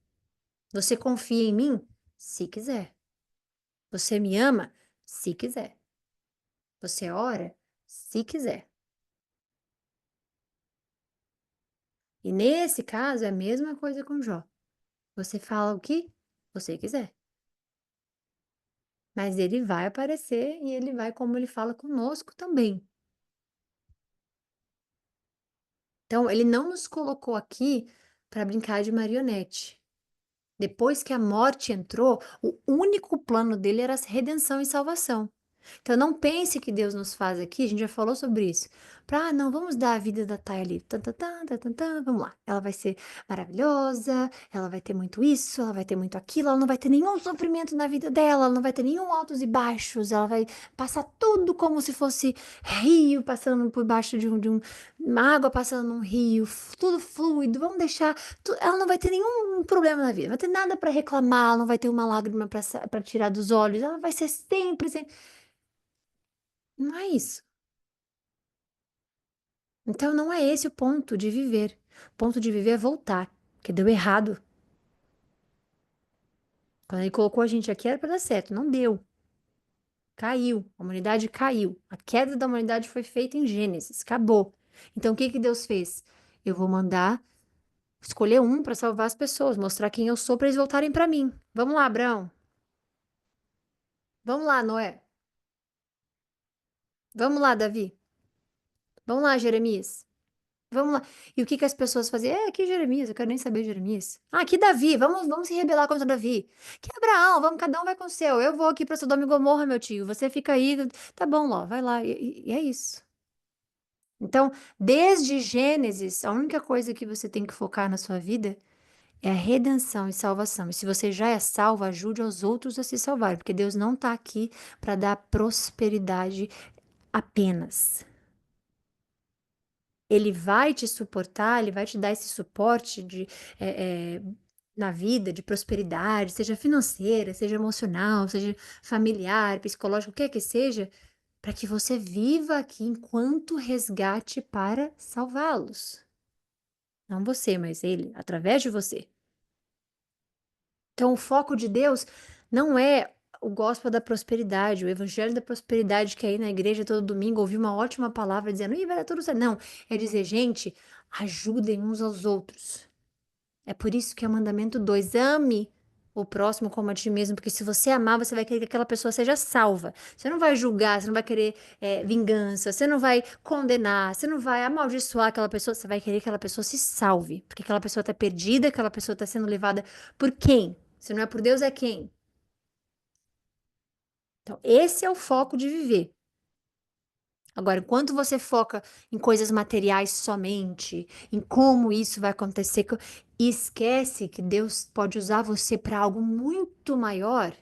Você confia em mim se quiser. Você me ama se quiser. Você ora se quiser. E nesse caso é a mesma coisa com Jó. Você fala o que você quiser. Mas ele vai aparecer e ele vai, como ele fala conosco também. Então, ele não nos colocou aqui para brincar de marionete. Depois que a morte entrou, o único plano dele era redenção e salvação. Então não pense que Deus nos faz aqui, a gente já falou sobre isso. Não, vamos dar a vida da Thay ali. Tan, tan, tan, tan, tan, tan, vamos lá. Ela vai ser maravilhosa, ela vai ter muito isso, ela vai ter muito aquilo, ela não vai ter nenhum sofrimento na vida dela, ela não vai ter nenhum altos e baixos, ela vai passar tudo como se fosse rio passando por baixo uma água passando num rio, tudo fluido. Vamos deixar, ela não vai ter nenhum problema na vida, não vai ter nada para reclamar, ela não vai ter uma lágrima para tirar dos olhos, ela vai ser sempre. Não é isso. Então não é esse o ponto de viver. O ponto de viver é voltar, porque deu errado. Quando ele colocou a gente aqui era para dar certo, não deu. Caiu, a humanidade caiu. A queda da humanidade foi feita em Gênesis, acabou. Então o que que Deus fez? Eu vou mandar escolher um para salvar as pessoas, mostrar quem eu sou para eles voltarem para mim. Vamos lá, Abraão. Vamos lá, Noé. Vamos lá, Davi. Vamos lá, Jeremias. Vamos lá. E o que que as pessoas faziam? Aqui Jeremias, eu quero nem saber Jeremias. Aqui Davi, vamos se rebelar contra Davi. Que Abraão, vamos, cada um vai com o seu. Eu vou aqui para Sodoma e Gomorra, meu tio. Você fica aí. Tá bom, Ló, vai lá. E é isso. Então, desde Gênesis, a única coisa que você tem que focar na sua vida é a redenção e salvação. E se você já é salvo, ajude aos outros a se salvarem, porque Deus não está aqui para dar prosperidade apenas. Ele vai te suportar, ele vai te dar esse suporte na vida, de prosperidade, seja financeira, seja emocional, seja familiar, psicológico, o que quer que seja, para que você viva aqui enquanto resgate para salvá-los. Não você, mas ele, através de você. Então, o foco de Deus não é o gospel da prosperidade, o evangelho da prosperidade que é ir na igreja todo domingo ouvir uma ótima palavra dizendo, ih, vai dar tudo certo. Não, é dizer, gente, ajudem uns aos outros. É por isso que é o mandamento 2, ame o próximo como a ti mesmo, porque se você amar, você vai querer que aquela pessoa seja salva. Você não vai julgar, você não vai querer vingança, você não vai condenar, você não vai amaldiçoar aquela pessoa, você vai querer que aquela pessoa se salve, porque aquela pessoa está perdida, aquela pessoa está sendo levada por quem? Se não é por Deus, é quem? Então, esse é o foco de viver. Agora, enquanto você foca em coisas materiais somente, em como isso vai acontecer, e esquece que Deus pode usar você para algo muito maior,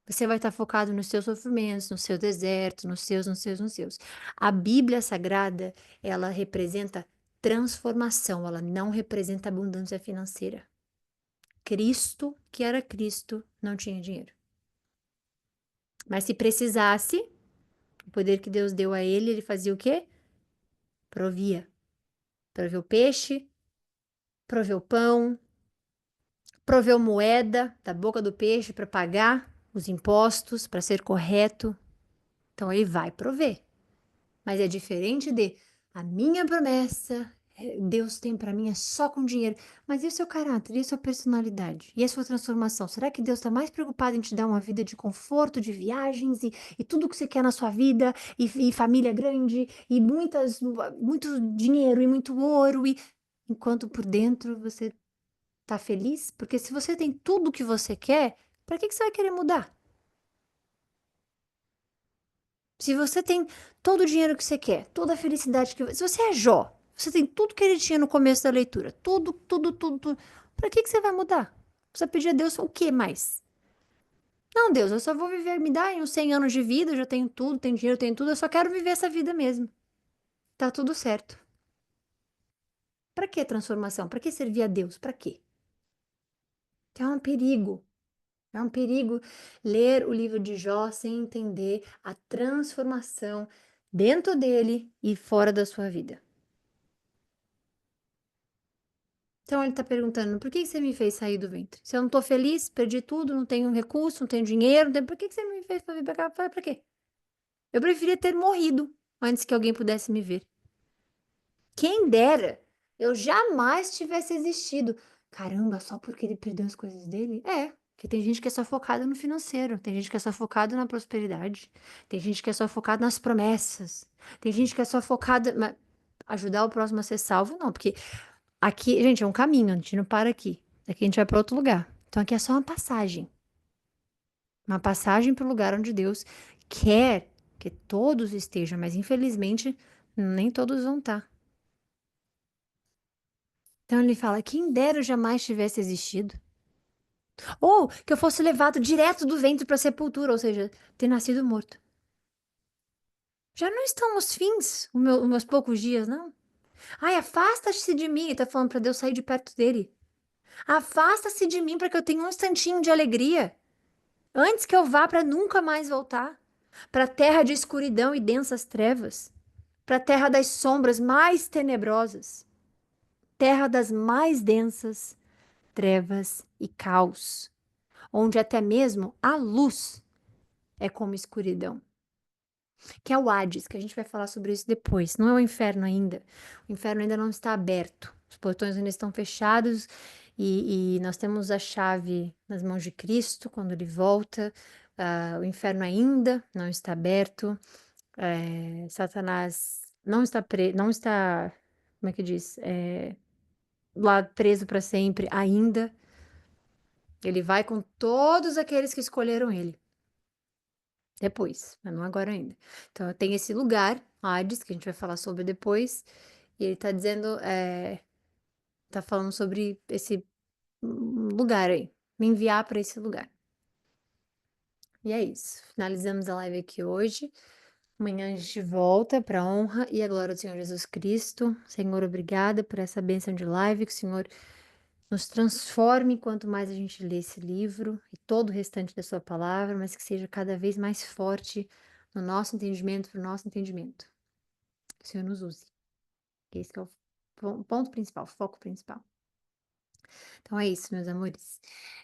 Você vai estar focado nos seus sofrimentos, no seu deserto, nos seus. A Bíblia Sagrada, ela representa transformação, ela não representa abundância financeira. Cristo, que era Cristo, não tinha dinheiro. Mas se precisasse, o poder que Deus deu a ele, ele fazia o quê? Provia. Proveu peixe, proveu pão, proveu moeda da boca do peixe para pagar os impostos, para ser correto. Então ele vai prover. Mas é diferente de a minha promessa, Deus tem para mim é só com dinheiro. Mas e o seu caráter, e a sua personalidade, e a sua transformação? Será que Deus está mais preocupado em te dar uma vida de conforto, de viagens e tudo que você quer na sua vida, e família grande, e muito dinheiro e muito ouro, e enquanto por dentro você tá feliz? Porque se você tem tudo o que você quer, para que você vai querer mudar? Se você tem todo o dinheiro que você quer, toda a felicidade que se você é Jó, você tem tudo que ele tinha no começo da leitura, tudo, tudo, tudo, tudo. Para que você vai mudar? Precisa pedir a Deus o que mais? Não, Deus, eu só vou viver, me dá aí uns 100 anos de vida, eu já tenho tudo, tenho dinheiro, tenho tudo, eu só quero viver essa vida mesmo. Tá tudo certo. Para que transformação? Para que servir a Deus? Para quê? Então é um perigo. É um perigo ler o livro de Jó sem entender a transformação dentro dele e fora da sua vida. Então ele está perguntando: por que você me fez sair do ventre? Se eu não estou feliz, perdi tudo, não tenho recurso, não tenho dinheiro, por que você me fez para vir para cá? Para quê? Eu preferia ter morrido antes que alguém pudesse me ver. Quem dera eu jamais tivesse existido. Caramba, só porque ele perdeu as coisas dele? É, porque tem gente que é só focada no financeiro, tem gente que é só focada na prosperidade, tem gente que é só focada nas promessas, tem gente que é só focada. Ajudar o próximo a ser salvo, não, porque aqui, gente, é um caminho, a gente não para aqui. Daqui a gente vai para outro lugar. Então aqui é só uma passagem para o lugar onde Deus quer que todos estejam, mas infelizmente nem todos vão estar. Então ele fala: quem dera eu jamais tivesse existido. Ou que eu fosse levado direto do ventre para a sepultura, ou seja, ter nascido morto. Já não estão os fins, os meus poucos dias, não? Ai, afasta-se de mim. Ele tá falando para Deus sair de perto dele. Afasta-se de mim para que eu tenha um instantinho de alegria. Antes que eu vá para nunca mais voltar. Para a terra de escuridão e densas trevas. Para a terra das sombras mais tenebrosas. Terra das mais densas trevas e caos. Onde até mesmo a luz é como escuridão, que é o Hades, que a gente vai falar sobre isso depois. Não é o inferno ainda. O inferno ainda não está aberto. Os portões ainda estão fechados e nós temos a chave nas mãos de Cristo quando ele volta. O inferno ainda não está aberto. Satanás não está, como é que diz? Lá preso para sempre ainda. Ele vai com todos aqueles que escolheram ele. Depois, mas não agora ainda. Então, tem esse lugar, Hades, que a gente vai falar sobre depois, e ele tá dizendo, tá falando sobre esse lugar aí, me enviar para esse lugar. E é isso. Finalizamos a live aqui hoje. Amanhã a gente volta para a honra e a glória do Senhor Jesus Cristo. Senhor, obrigada por essa bênção de live, que o Senhor nos transforme quanto mais a gente lê esse livro e todo o restante da sua palavra, mas que seja cada vez mais forte no nosso entendimento, para o nosso entendimento. Que o Senhor nos use. Esse que é o ponto principal, o foco principal. Então é isso, meus amores.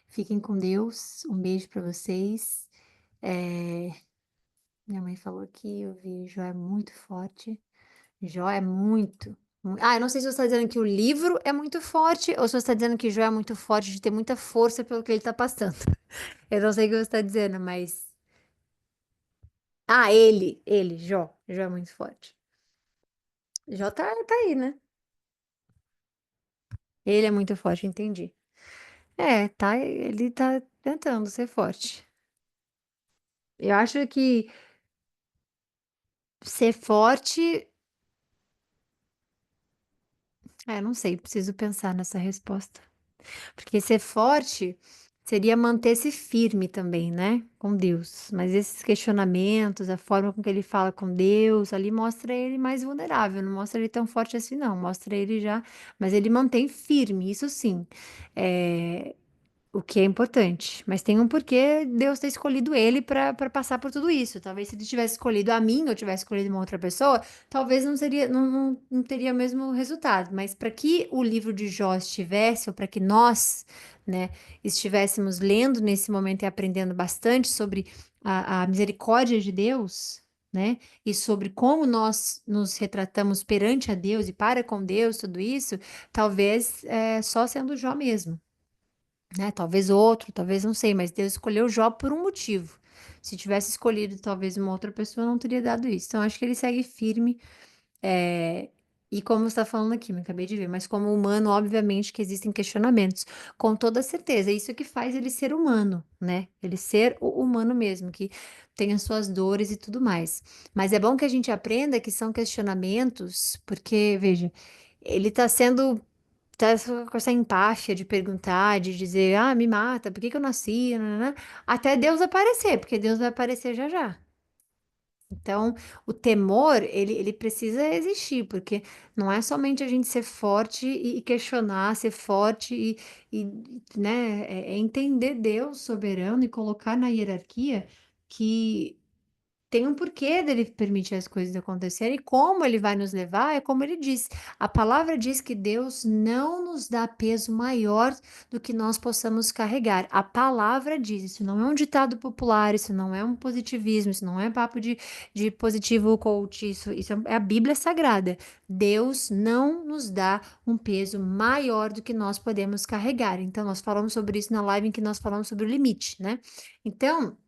Fiquem com Deus. Um beijo para vocês. Minha mãe falou aqui, eu vi, Jó é muito forte. Jó é muito. Eu não sei se você está dizendo que o livro é muito forte ou se você está dizendo que Jó é muito forte de ter muita força pelo que ele está passando. Eu não sei o que você está dizendo, mas. Jó. Jó é muito forte. Jó tá aí, né? Ele é muito forte, entendi. Tá, ele tá tentando ser forte. Eu acho que ser forte. Não sei, preciso pensar nessa resposta. Porque ser forte. Seria manter-se firme também, né? Com Deus. Mas esses questionamentos, a forma com que ele fala com Deus, ali mostra ele mais vulnerável, não mostra ele tão forte assim, não. Mostra ele já. Mas ele mantém firme, isso sim. É, o que é importante, mas tem um porquê Deus ter escolhido ele para passar por tudo isso. Talvez se ele tivesse escolhido a mim ou tivesse escolhido uma outra pessoa, talvez não seria, não teria o mesmo resultado. Mas para que o livro de Jó estivesse, ou para que nós, né, estivéssemos lendo nesse momento e aprendendo bastante sobre a misericórdia de Deus, né, e sobre como nós nos retratamos perante a Deus e para com Deus, tudo isso, talvez só sendo Jó mesmo, né? Talvez outro, talvez não sei, mas Deus escolheu Jó por um motivo. Se tivesse escolhido talvez uma outra pessoa, não teria dado isso. Então, acho que ele segue firme. é, E como você está falando aqui, me acabei de ver, mas como humano, obviamente que existem questionamentos, com toda certeza. É isso que faz ele ser humano, né? Ele ser o humano mesmo, que tem as suas dores e tudo mais. Mas é bom que a gente aprenda que são questionamentos, porque, veja, ele está sendo tá com essa empáfia de perguntar, de dizer, ah, me mata, por que que eu nasci? Nananã, até Deus aparecer, porque Deus vai aparecer já já. Então, o temor, ele precisa existir, porque não é somente a gente ser forte e questionar, ser forte e, né, é entender Deus soberano e colocar na hierarquia que tem um porquê dele permitir as coisas acontecerem e como ele vai nos levar, é como ele diz. A palavra diz que Deus não nos dá peso maior do que nós possamos carregar. A palavra diz, isso não é um ditado popular, isso não é um positivismo, isso não é papo de positivo coach, isso é a Bíblia Sagrada. Deus não nos dá um peso maior do que nós podemos carregar. Então, nós falamos sobre isso na live em que nós falamos sobre o limite, né? Então,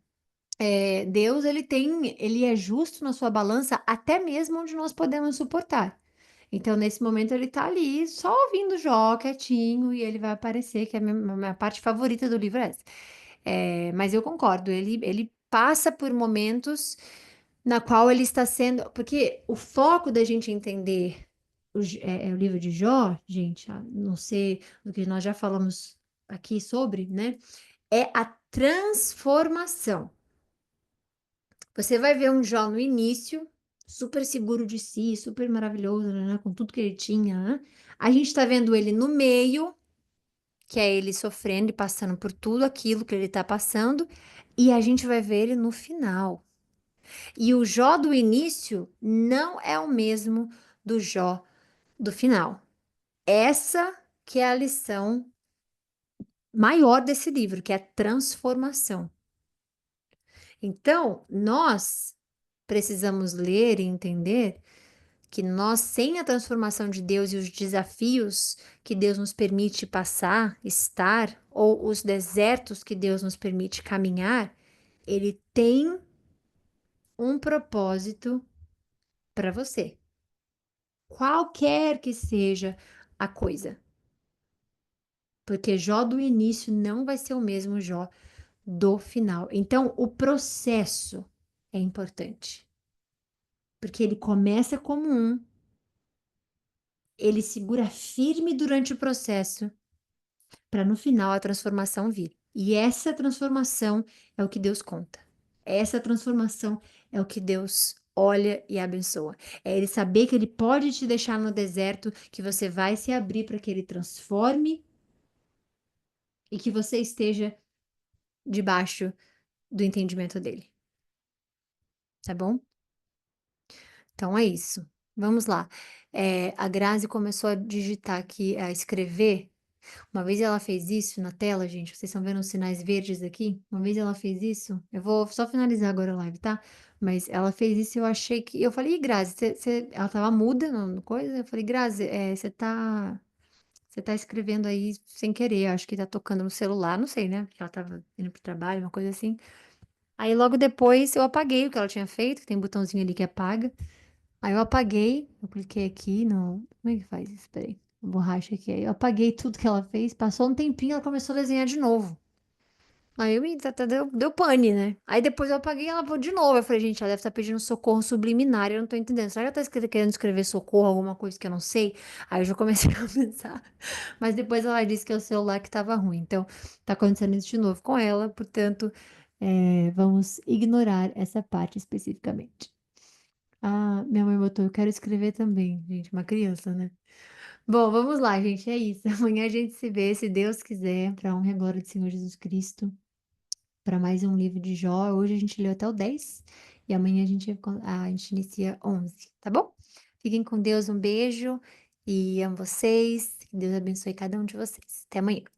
Deus, ele é justo na sua balança até mesmo onde nós podemos suportar. Então, nesse momento, ele tá ali só ouvindo Jó, quietinho, e ele vai aparecer, que é a minha parte favorita do livro é essa. Mas eu concordo, ele passa por momentos na qual ele está sendo. Porque o foco da gente entender o livro de Jó, gente, a não ser do que nós já falamos aqui sobre, né? É a transformação. Você vai ver um Jó no início, super seguro de si, super maravilhoso, né, com tudo que ele tinha, né? A gente tá vendo ele no meio, que é ele sofrendo e passando por tudo aquilo que ele tá passando, e a gente vai ver ele no final. E o Jó do início não é o mesmo do Jó do final. Essa que é a lição maior desse livro, que é a transformação. Então, nós precisamos ler e entender que nós, sem a transformação de Deus e os desafios que Deus nos permite passar, estar, ou os desertos que Deus nos permite caminhar, Ele tem um propósito para você, qualquer que seja a coisa. Porque Jó do início não vai ser o mesmo Jó do final. Então, o processo é importante, porque ele começa como um, ele segura firme durante o processo para no final a transformação vir. E essa transformação é o que Deus conta. Essa transformação é o que Deus olha e abençoa. É ele saber que ele pode te deixar no deserto, que você vai se abrir para que ele transforme e que você esteja debaixo do entendimento dele, tá bom? Então é isso. Vamos lá. A Grazi começou a digitar aqui, a escrever. Uma vez ela fez isso na tela, gente. Vocês estão vendo os sinais verdes aqui? Uma vez ela fez isso. Eu vou só finalizar agora a live, tá? Mas ela fez isso e eu achei que. Eu falei, "Ih, Grazi, ela tava muda no coisa. Eu falei, Grazi, você tá escrevendo aí sem querer. Eu acho que tá tocando no celular, não sei, né? Porque ela tava indo pro trabalho, uma coisa assim. Aí logo depois eu apaguei o que ela tinha feito, que tem um botãozinho ali que apaga. Aí eu apaguei, eu cliquei aqui no. Como é que faz isso? Peraí. Borracha aqui. Aí eu apaguei tudo que ela fez. Passou um tempinho, ela começou a desenhar de novo. Aí até deu pane, né. Aí depois eu apaguei e ela falou de novo, eu falei: "Gente, ela deve estar pedindo socorro subliminar, eu não tô entendendo, será que ela tá querendo escrever socorro, alguma coisa que eu não sei?". Aí eu já comecei a pensar, mas depois ela disse que é o celular que estava ruim, então tá acontecendo isso de novo com ela, portanto, vamos ignorar essa parte especificamente. Ah, minha mãe botou: "Eu quero escrever também", gente, uma criança, né. Bom, vamos lá, gente, é isso. Amanhã a gente se vê, se Deus quiser, pra honra e glória do Senhor Jesus Cristo, para mais um livro de Jó. Hoje a gente leu até o 10 e amanhã a gente inicia 11, tá bom? Fiquem com Deus, um beijo e amo vocês. Que Deus abençoe cada um de vocês. Até amanhã.